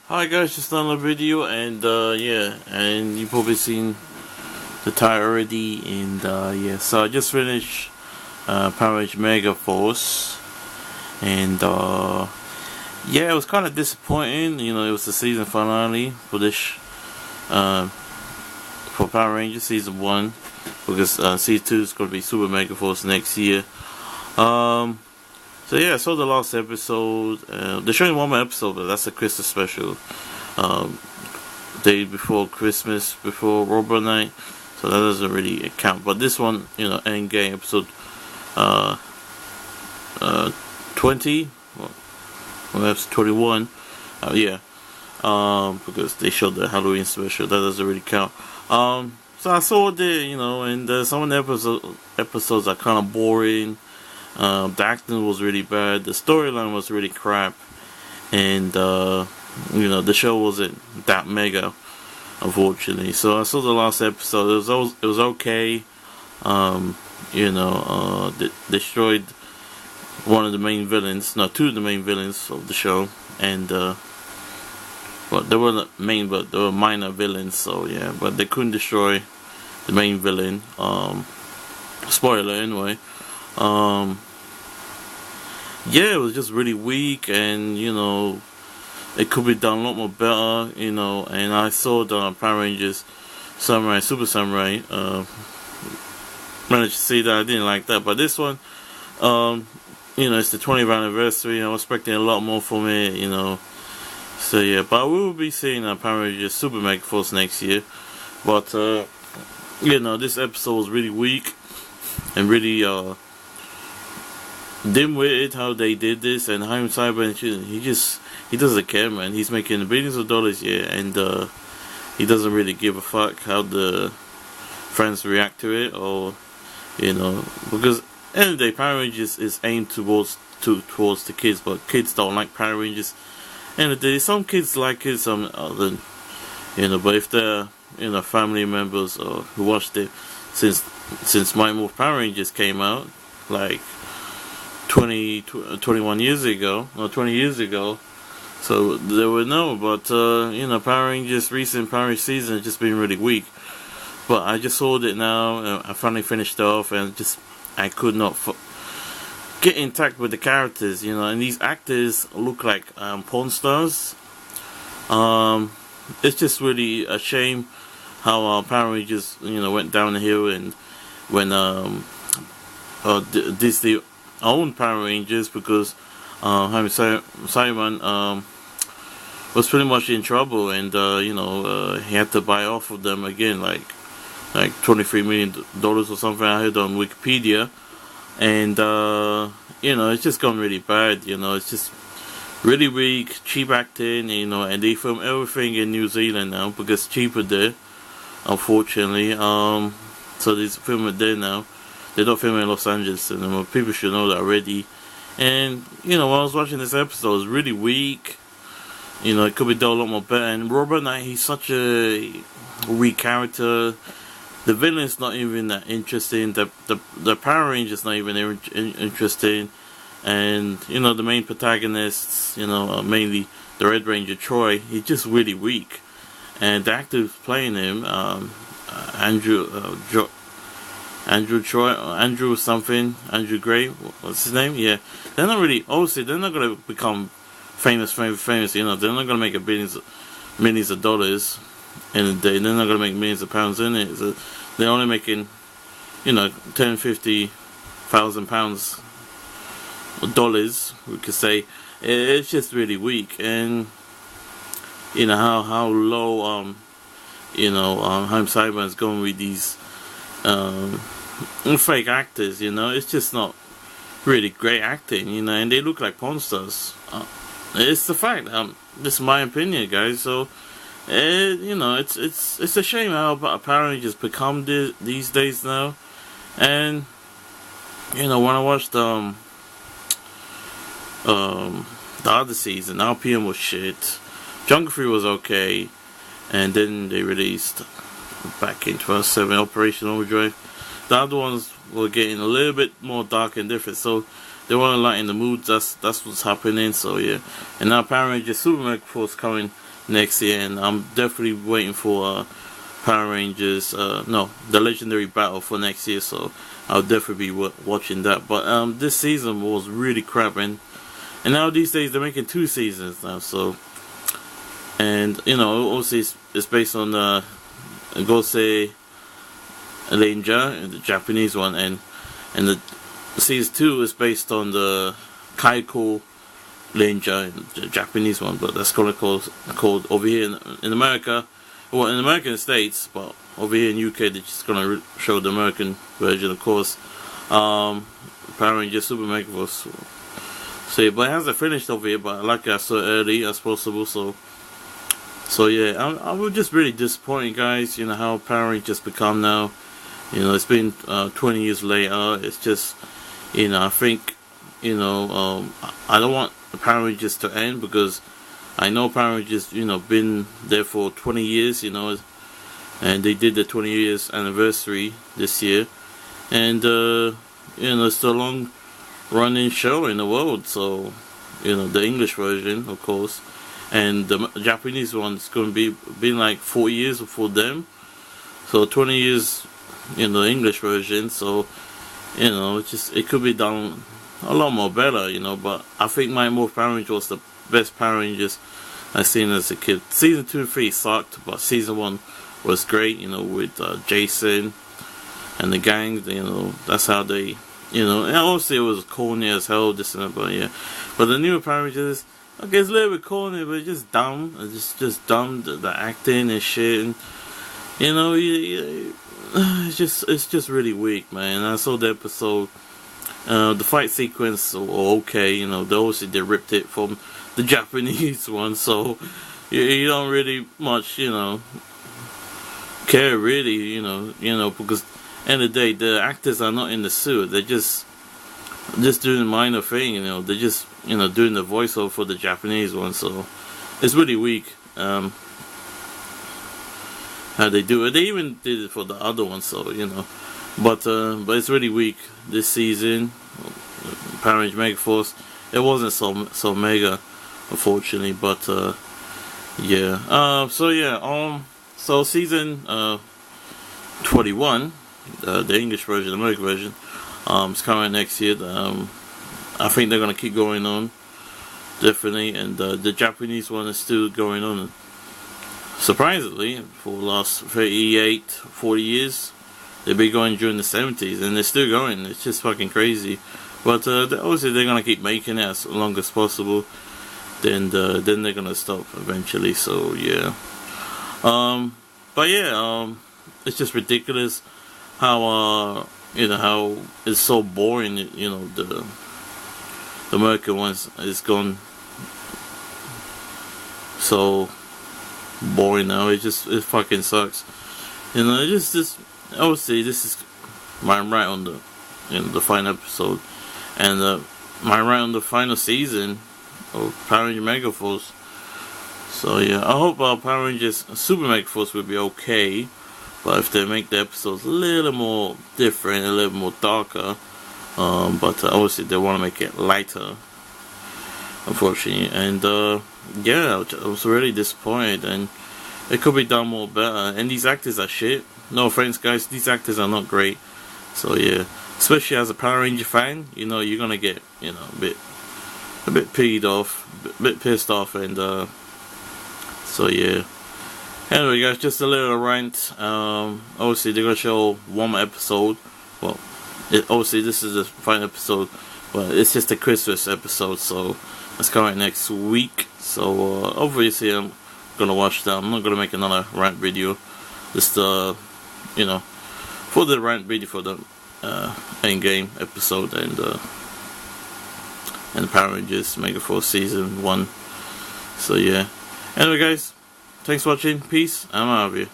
Hi guys, just another video, and yeah, and you've probably seen the title already, and yeah, so I just finished Power Rangers Megaforce, and yeah, it was kind of disappointing. It was the season finale for this for Power Rangers season 1, because season 2 is going to be Super Megaforce next year. So yeah, I saw the last episode. They're showing one more episode, but that's a Christmas special. Day before Christmas, before Robot Night, so that doesn't really count. But this one, end game episode 20, well, that's 21. Yeah, because they showed the Halloween special, that doesn't really count. So I saw it there, and some of the episodes are kind of boring. The acting was really bad. The storyline was really crap, and the show wasn't that mega, unfortunately. So I saw the last episode. It was okay. They destroyed one of the main villains, no, two of the main villains of the show, and well, they weren't main, but they were minor villains. So yeah, but they couldn't destroy the main villain. Spoiler anyway. Yeah, it was just really weak, and it could be done a lot more better, and I saw the Power Rangers Samurai, Super Samurai, managed to see that. I didn't like that, but this one, it's the 20th anniversary, I was expecting a lot more from it, so yeah, but we will be seeing Power Rangers Super Megaforce next year, but, this episode was really weak, and really, dim-witted how they did this, and Haim Cyber, he doesn't care, man. He's making billions of dollars here, and he doesn't really give a fuck how the fans react to it, or because at the end of the day, Power Rangers is aimed towards the kids, but kids don't like Power Rangers. And the day, some kids like it, some other, but if they're family members or who watched it since My Morph Power Rangers came out, like 21 years ago, or 20 years ago, so they would know. But Power Rangers, recent Power Rangers season has just been really weak. But I just saw it now, and I finally finished off, and I could not get in touch with the characters, and these actors look like porn stars. It's just really a shame how Power Rangers went down the hill, and when Disney owned Power Rangers, because Simon was pretty much in trouble, and he had to buy off of them again, like $23 million or something. I heard on Wikipedia, and it's just gone really bad. It's just really weak, cheap acting, and they film everything in New Zealand now because it's cheaper there, unfortunately. So they film it there now. They don't film in Los Angeles anymore. People should know that already. And, when I was watching this episode, it was really weak. It could be done a lot more better. And Robot Knight, he's such a weak character. The villain's not even that interesting. The Power Ranger's not even interesting. And, the main protagonists, mainly the Red Ranger Troy, he's just really weak. And the actor who's playing him, Andrew Gray, what's his name? Yeah, they're not really, obviously, they're not going to become famous, they're not going to make millions of dollars in a day, they're not going to make millions of pounds in it, so they're only making, 50,000 pounds, dollars, we could say. It's just really weak, and, how low, Haim Cyber is going with these, fake actors, it's just not really great acting, and they look like porn stars. It's the fact. This is my opinion, guys. So, it's a shame how Power Rangers become these days now. And when I watched the other season, RPM was shit. Jungle Free was okay, and then they released back in 2007 Operation Overdrive. The other ones were getting a little bit more dark and different, so they weren't lighting the mood. That's what's happening. So yeah, and now Power Rangers Super Megaforce coming next year, and I'm definitely waiting for Power Rangers. No, the Legendary Battle for next year. So I'll definitely be watching that. But this season was really crap, and now these days they're making 2 seasons now. So, and obviously it's based on Gosei Ranger, the Japanese one, and the season 2 is based on the Kaiko Ranger, the Japanese one, but that's called over here in America. Well, in the American States, but over here in UK, they're just gonna show the American version, of course. Power Rangers Super Megaforce. So yeah, but it hasn't finished over here. But like I saw early as possible. So yeah, I was just really disappointed, guys. How Power Rangers become now. It's been 20 years later. It's just, I think, I don't want the Power Rangers to end, because I know Power Rangers, been there for 20 years, and they did the 20 years anniversary this year, and it's the long running show in the world. So the English version, of course, and the Japanese one's going to be like 4 years for them, so 20 years in the English version. So it could be done a lot more better, but I think My Morphin Power Rangers was the best Power Rangers I've seen as a kid. Season 2 and 3 sucked, but season 1 was great, with Jason and the gang. That's how they, and obviously it was corny as hell, this and that, but yeah. But the newer Power Rangers, okay, it's a little bit corny, but it's just dumb. It's just dumb, the acting and shit, and it's just really weak, man. I saw the episode. The fight sequence were okay, obviously they ripped it from the Japanese one, so you don't really much, care really, because end of the day the actors are not in the suit. They're just doing a minor thing, they're just doing the voiceover for the Japanese one, so it's really weak. How they do it. They even did it for the other one, so but it's really weak this season. Power Rangers Megaforce, it wasn't so mega, unfortunately, but yeah. So season 21, the English version, the American version, is coming next year. I think they're gonna keep going on, definitely, and the Japanese one is still going on. Surprisingly, for the last 40 years. They've been going during the 70s, and they're still going. It's just fucking crazy. But obviously they're gonna keep making it as long as possible. Then they're gonna stop eventually. So yeah. But yeah, it's just ridiculous how how it's so boring. The American ones is gone so boring now. It fucking sucks. It just obviously this is my right on the final episode, and my right on the final season of Power Rangers Megaforce. So yeah, I hope Power Rangers Super Megaforce will be okay, but if they make the episodes a little more different, a little more darker, but obviously they want to make it lighter, unfortunately, and yeah, I was really disappointed, and it could be done more better, and these actors are shit. No offense, guys, these actors are not great. So yeah, especially as a Power Ranger fan, you're gonna get a bit peed off, a bit pissed off, and so yeah. Anyway, guys, just a little rant. Obviously they're gonna show one more episode. Well, obviously this is the final episode, but it's just a Christmas episode, so it's coming next week. So obviously I'm gonna watch that. I'm not gonna make another rant video. Just for the rant video for the Endgame episode and Power Rangers Megaforce season 1. So yeah. Anyway, guys, thanks for watching. Peace. I'm out of here.